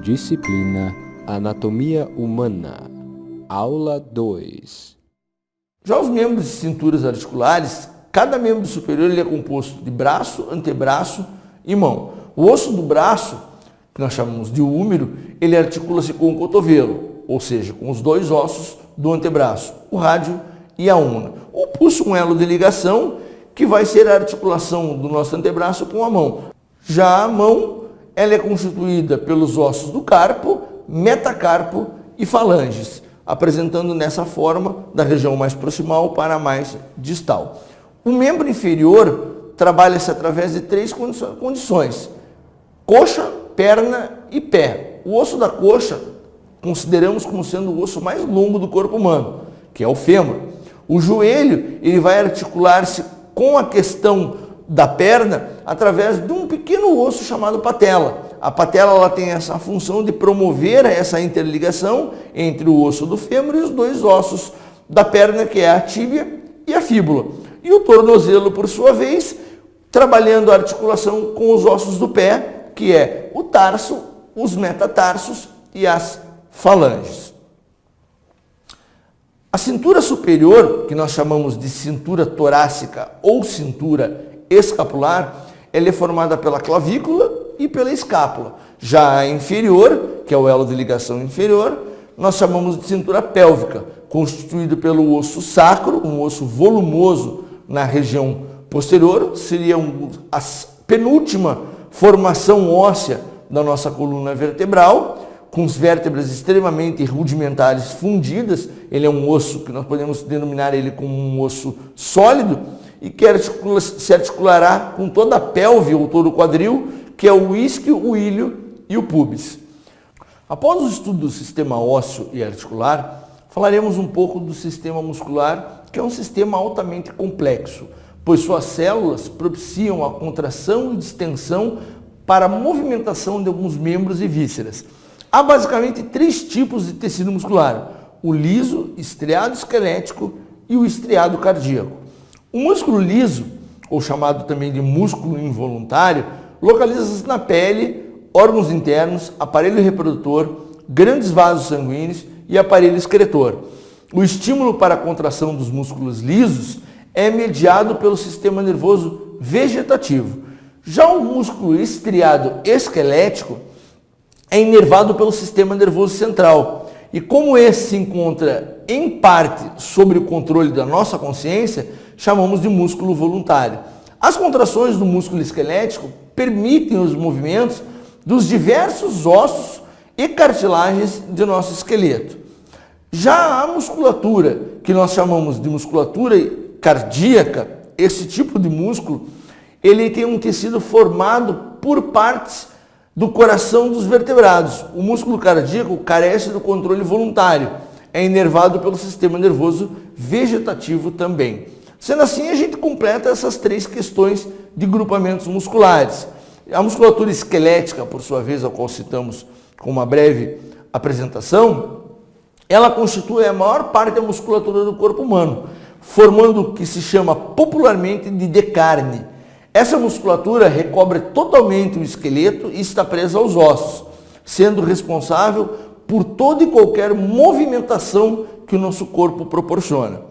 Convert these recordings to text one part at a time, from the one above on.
Disciplina Anatomia Humana, Aula 2. Já os membros e cinturas articulares, cada membro superior ele é composto de braço, antebraço e mão. O osso do braço, que nós chamamos de húmero, ele articula-se com o cotovelo, ou seja, com os dois ossos do antebraço, o rádio e a una. O pulso é um elo de ligação, que vai ser a articulação do nosso antebraço com a mão. Já a mão, ela é constituída pelos ossos do carpo, metacarpo e falanges, apresentando nessa forma da região mais proximal para a mais distal. O membro inferior trabalha-se através de três condições: coxa, perna e pé. O osso da coxa consideramos como sendo o osso mais longo do corpo humano, que é o fêmur. O joelho ele vai articular-se com a questão da perna através de um pequeno osso chamado patela. A patela ela tem essa função de promover essa interligação entre o osso do fêmur e os dois ossos da perna, que é a tíbia e a fíbula. E o tornozelo, por sua vez, trabalhando a articulação com os ossos do pé, que é o tarso, os metatarsos e as falanges. A cintura superior, que nós chamamos de cintura torácica ou cintura escapular, ela é formada pela clavícula e pela escápula. Já a inferior, que é o elo de ligação inferior, nós chamamos de cintura pélvica, constituído pelo osso sacro, um osso volumoso na região posterior, seria a penúltima formação óssea da nossa coluna vertebral, com as vértebras extremamente rudimentares fundidas. Ele é um osso que nós podemos denominar ele como um osso sólido e que se articulará com toda a pelve ou todo o quadril, que é o isquio, o ilho e o púbis. Após o estudo do sistema ósseo e articular, falaremos um pouco do sistema muscular, que é um sistema altamente complexo, pois suas células propiciam a contração e distensão para a movimentação de alguns membros e vísceras. Há basicamente três tipos de tecido muscular: o liso, estriado esquelético e o estriado cardíaco. O músculo liso, ou chamado também de músculo involuntário, localiza-se na pele, órgãos internos, aparelho reprodutor, grandes vasos sanguíneos e aparelho excretor. O estímulo para a contração dos músculos lisos é mediado pelo sistema nervoso vegetativo. Já o músculo estriado esquelético é inervado pelo sistema nervoso central. E como esse se encontra em parte sob o controle da nossa consciência, chamamos de músculo voluntário. As contrações do músculo esquelético permitem os movimentos dos diversos ossos e cartilagens de nosso esqueleto. Já a musculatura, que nós chamamos de musculatura cardíaca, esse tipo de músculo, ele tem um tecido formado por partes do coração dos vertebrados. O músculo cardíaco carece do controle voluntário, é inervado pelo sistema nervoso vegetativo também. Sendo assim, a gente completa essas três questões de grupamentos musculares. A musculatura esquelética, por sua vez, a qual citamos com uma breve apresentação, ela constitui a maior parte da musculatura do corpo humano, formando o que se chama popularmente de decarne. Essa musculatura recobre totalmente o esqueleto e está presa aos ossos, sendo responsável por toda e qualquer movimentação que o nosso corpo proporciona.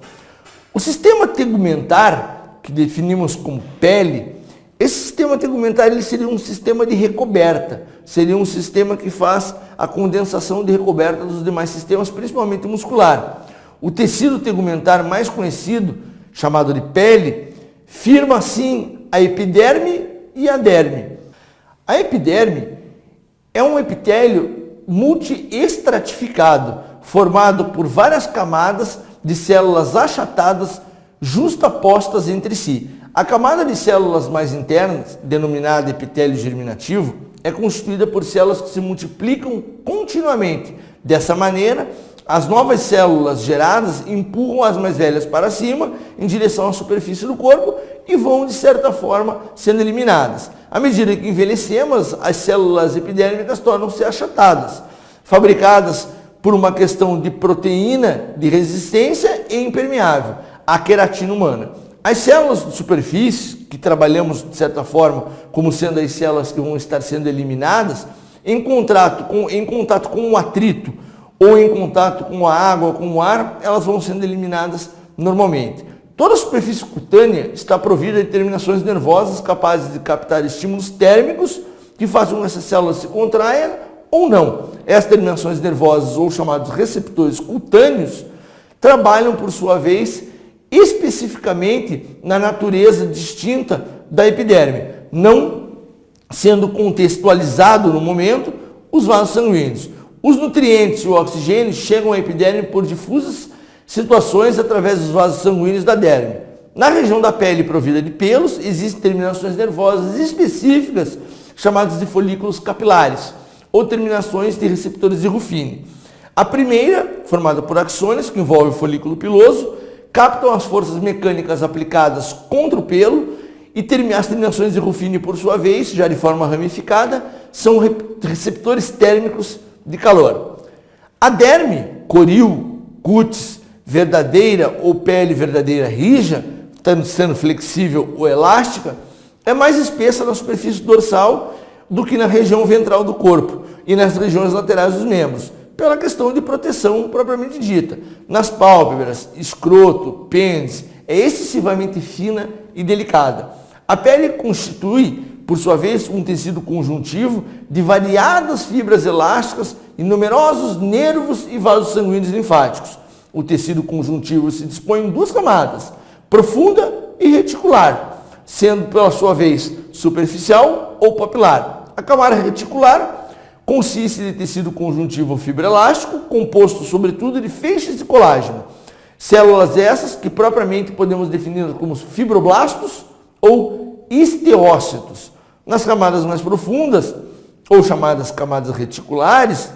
O sistema tegumentar, que definimos como pele, esse sistema tegumentar ele seria um sistema de recoberta, seria um sistema que faz a condensação de recoberta dos demais sistemas, principalmente muscular. O tecido tegumentar mais conhecido, chamado de pele, firma assim a epiderme e a derme. A epiderme é um epitélio multiestratificado, formado por várias camadas de células achatadas justapostas entre si. A camada de células mais internas, denominada epitélio germinativo, é constituída por células que se multiplicam continuamente. Dessa maneira, as novas células geradas empurram as mais velhas para cima, em direção à superfície do corpo, e vão, de certa forma, sendo eliminadas. À medida que envelhecemos, as células epidérmicas tornam-se achatadas, fabricadas por uma questão de proteína de resistência e impermeável, a queratina humana. As células de superfície, que trabalhamos de certa forma como sendo as células que vão estar sendo eliminadas, em contato com o atrito ou em contato com a água, com o ar, elas vão sendo eliminadas normalmente. Toda a superfície cutânea está provida de terminações nervosas capazes de captar estímulos térmicos que façam com que essas células se contraiam ou não. Essas terminações nervosas, ou chamados receptores cutâneos, trabalham, por sua vez, especificamente na natureza distinta da epiderme, não sendo contextualizado no momento os vasos sanguíneos. Os nutrientes e o oxigênio chegam à epiderme por difusas situações através dos vasos sanguíneos da derme. Na região da pele provida de pelos, existem terminações nervosas específicas, chamadas de folículos capilares, ou terminações de receptores de Ruffini. A primeira, formada por axônios, que envolve o folículo piloso, captam as forças mecânicas aplicadas contra o pelo, e as terminações de Ruffini, por sua vez, já de forma ramificada, são receptores térmicos de calor. A derme, coril, cutis, verdadeira ou pele verdadeira rija, sendo flexível ou elástica, é mais espessa na superfície dorsal do que na região ventral do corpo e nas regiões laterais dos membros, pela questão de proteção propriamente dita. Nas pálpebras, escroto, pênis, é excessivamente fina e delicada. A pele constitui, por sua vez, um tecido conjuntivo de variadas fibras elásticas e numerosos nervos e vasos sanguíneos linfáticos. O tecido conjuntivo se dispõe em duas camadas, profunda e reticular, sendo, pela sua vez, superficial ou papilar. A camada reticular consiste de tecido conjuntivo fibroelástico, composto sobretudo de feixes de colágeno. Células essas que propriamente podemos definir como fibroblastos ou esteócitos. Nas camadas mais profundas, ou chamadas camadas reticulares,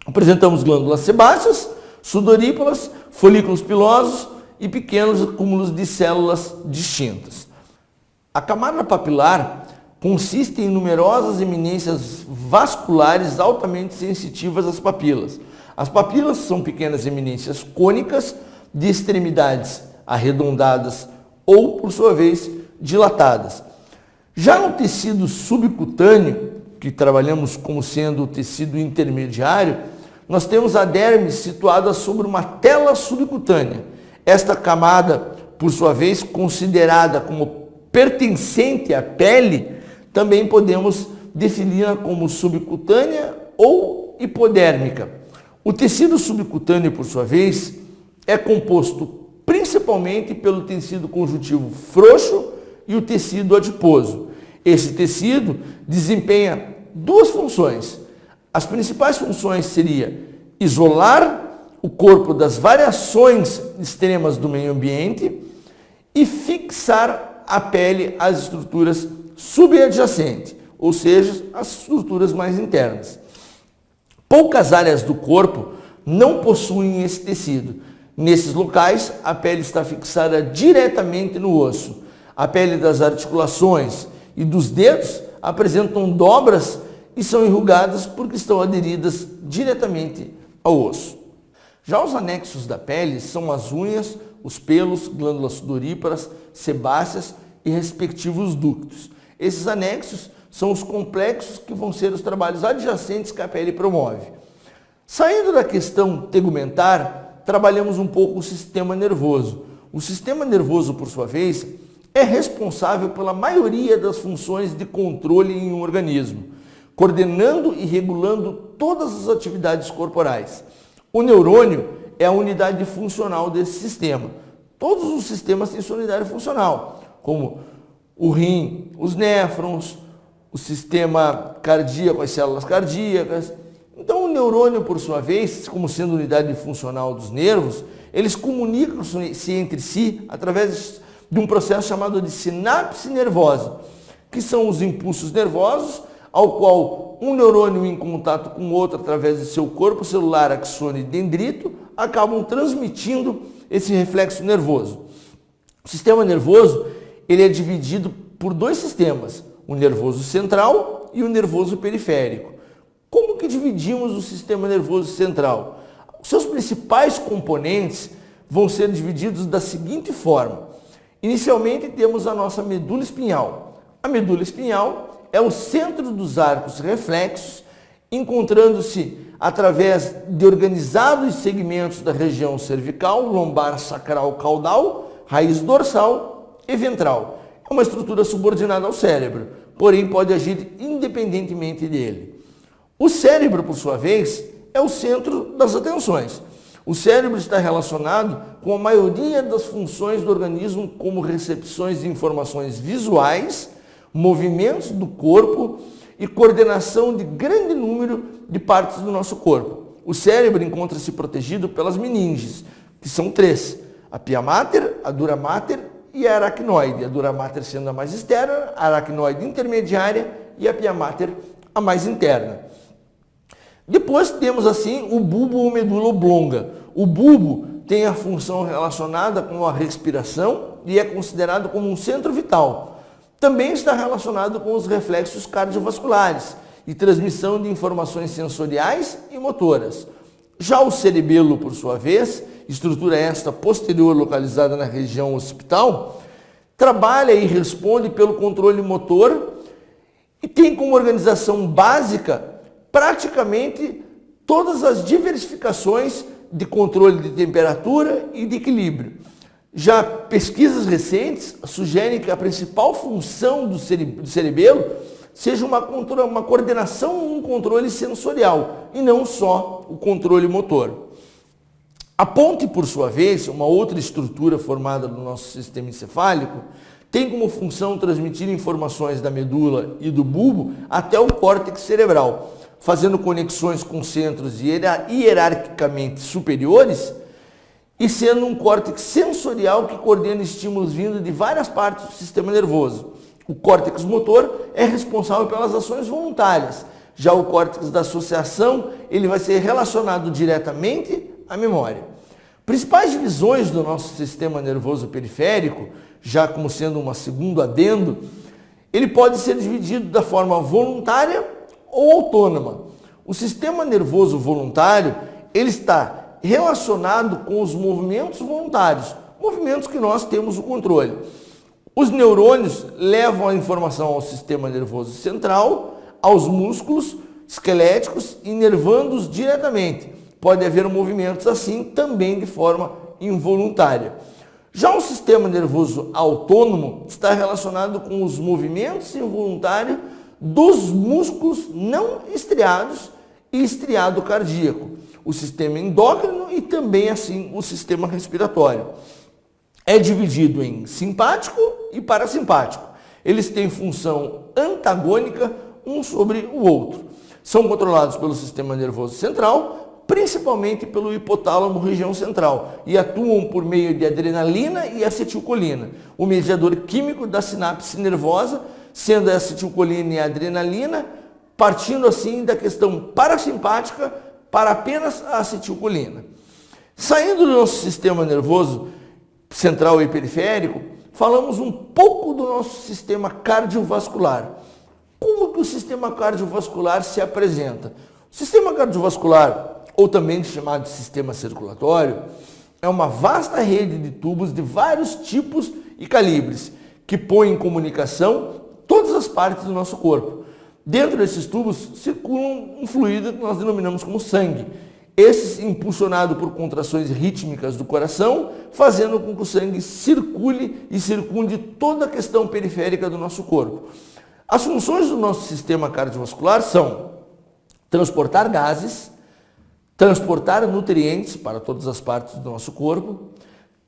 apresentamos glândulas sebáceas, sudoríparas, folículos pilosos e pequenos acúmulos de células distintas. A camada papilar consiste em numerosas eminências vasculares altamente sensitivas às papilas. As papilas são pequenas eminências cônicas de extremidades arredondadas ou, por sua vez, dilatadas. Já no tecido subcutâneo, que trabalhamos como sendo o tecido intermediário, nós temos a derme situada sobre uma tela subcutânea. Esta camada, por sua vez, considerada como pertencente à pele, também podemos defini-la como subcutânea ou hipodérmica. O tecido subcutâneo, por sua vez, é composto principalmente pelo tecido conjuntivo frouxo e o tecido adiposo. Esse tecido desempenha duas funções. As principais funções seriam isolar o corpo das variações extremas do meio ambiente e fixar a pele às estruturas subadjacentes, ou seja, as estruturas mais internas. Poucas áreas do corpo não possuem esse tecido. Nesses locais, a pele está fixada diretamente no osso. A pele das articulações e dos dedos apresentam dobras e são enrugadas porque estão aderidas diretamente ao osso. Já os anexos da pele são as unhas, os pelos, glândulas sudoríparas, sebáceas e respectivos ductos. Esses anexos são os complexos que vão ser os trabalhos adjacentes que a pele promove. Saindo da questão tegumentar, trabalhamos um pouco o sistema nervoso. O sistema nervoso, por sua vez, é responsável pela maioria das funções de controle em um organismo, coordenando e regulando todas as atividades corporais. O neurônio é a unidade funcional desse sistema. Todos os sistemas têm sua unidade funcional, como o rim, os néfrons, o sistema cardíaco, as células cardíacas. Então, o neurônio, por sua vez, como sendo unidade funcional dos nervos, eles comunicam-se entre si através de um processo chamado de sinapse nervosa, que são os impulsos nervosos, ao qual um neurônio em contato com outro através de seu corpo celular, axônio e dendrito, acabam transmitindo esse reflexo nervoso. O sistema nervoso ele é dividido por dois sistemas, o nervoso central e o nervoso periférico. Como que dividimos o sistema nervoso central? Os seus principais componentes vão ser divididos da seguinte forma. Inicialmente temos a nossa medula espinhal. A medula espinhal é o centro dos arcos reflexos encontrando-se através de organizados segmentos da região cervical, lombar, sacral, caudal, raiz dorsal e ventral. É uma estrutura subordinada ao cérebro, porém pode agir independentemente dele. O cérebro, por sua vez, é o centro das atenções. O cérebro está relacionado com a maioria das funções do organismo, como recepções de informações visuais, movimentos do corpo e coordenação de grande número de partes do nosso corpo. O cérebro encontra-se protegido pelas meninges, que são 3. A pia mater, a dura mater e a aracnoide. A dura mater sendo a mais externa, a aracnoide intermediária e a pia mater a mais interna. Depois temos assim o bulbo ou medula oblonga. O bulbo tem a função relacionada com a respiração e é considerado como um centro vital. Também está relacionado com os reflexos cardiovasculares e transmissão de informações sensoriais e motoras. Já o cerebelo, por sua vez, estrutura esta posterior localizada na região occipital, trabalha e responde pelo controle motor e tem como organização básica praticamente todas as diversificações de controle de temperatura e de equilíbrio. Já pesquisas recentes sugerem que a principal função do cerebelo seja uma coordenação, um controle sensorial e não só o controle motor. A ponte, por sua vez, uma outra estrutura formada no nosso sistema encefálico, tem como função transmitir informações da medula e do bulbo até o córtex cerebral, fazendo conexões com centros hierarquicamente superiores e sendo um córtex sensorial que coordena estímulos vindo de várias partes do sistema nervoso. O córtex motor é responsável pelas ações voluntárias. Já o córtex da associação, ele vai ser relacionado diretamente à memória. Principais divisões do nosso sistema nervoso periférico, já como sendo um segundo adendo, ele pode ser dividido da forma voluntária ou autônoma. O sistema nervoso voluntário, ele está relacionado com os movimentos voluntários, movimentos que nós temos o controle. Os neurônios levam a informação ao sistema nervoso central, aos músculos esqueléticos, inervando-os diretamente. Pode haver movimentos assim também de forma involuntária. Já o sistema nervoso autônomo está relacionado com os movimentos involuntários dos músculos não estriados e estriado cardíaco, o sistema endócrino e também assim o sistema respiratório. É dividido em simpático e parasimpático. Eles têm função antagônica um sobre o outro. São controlados pelo sistema nervoso central, principalmente pelo hipotálamo região central, e atuam por meio de adrenalina e acetilcolina, o mediador químico da sinapse nervosa, sendo a acetilcolina e a adrenalina, partindo assim da questão parasimpática para apenas a acetilcolina. Saindo do nosso sistema nervoso central e periférico, falamos um pouco do nosso sistema cardiovascular. Como que o sistema cardiovascular se apresenta? O sistema cardiovascular, ou também chamado de sistema circulatório, é uma vasta rede de tubos de vários tipos e calibres, que põe em comunicação todas as partes do nosso corpo. Dentro desses tubos circula um fluido que nós denominamos como sangue. Esse impulsionado por contrações rítmicas do coração, fazendo com que o sangue circule e circunde toda a questão periférica do nosso corpo. As funções do nosso sistema cardiovascular são transportar gases, transportar nutrientes para todas as partes do nosso corpo,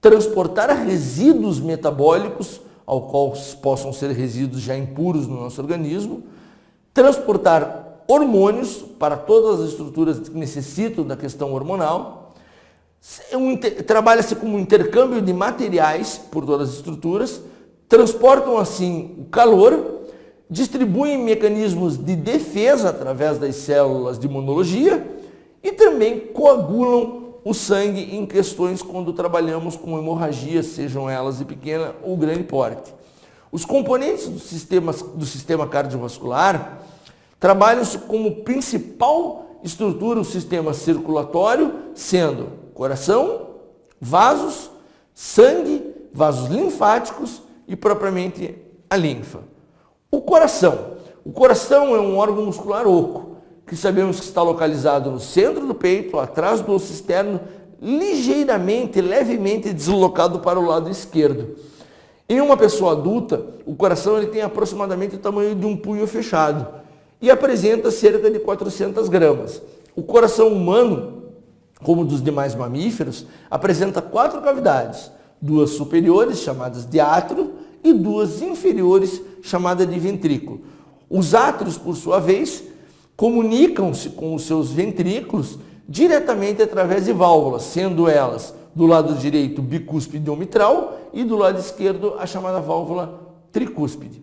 transportar resíduos metabólicos, ao qual possam ser resíduos já impuros no nosso organismo, transportar hormônios para todas as estruturas que necessitam da questão hormonal, trabalha-se como um intercâmbio de materiais por todas as estruturas, transportam assim o calor, distribuem mecanismos de defesa através das células de imunologia e também coagulam o sangue em questões quando trabalhamos com hemorragias, sejam elas de pequena ou grande porte. Os componentes do sistema cardiovascular trabalham-se como principal estrutura o sistema circulatório, sendo coração, vasos, sangue, vasos linfáticos e propriamente a linfa. O coração é um órgão muscular oco, que sabemos que está localizado no centro do peito, atrás do osso externo, ligeiramente, levemente deslocado para o lado esquerdo. Em uma pessoa adulta, o coração ele tem aproximadamente o tamanho de um punho fechado e apresenta cerca de 400 gramas. O coração humano, como dos demais mamíferos, apresenta 4 cavidades, 2 superiores, chamadas de átrio, e 2 inferiores, chamadas de ventrículo. Os átrios, por sua vez, comunicam-se com os seus ventrículos diretamente através de válvulas, sendo elas, do lado direito, bicúspide ou mitral, e do lado esquerdo, a chamada válvula tricúspide.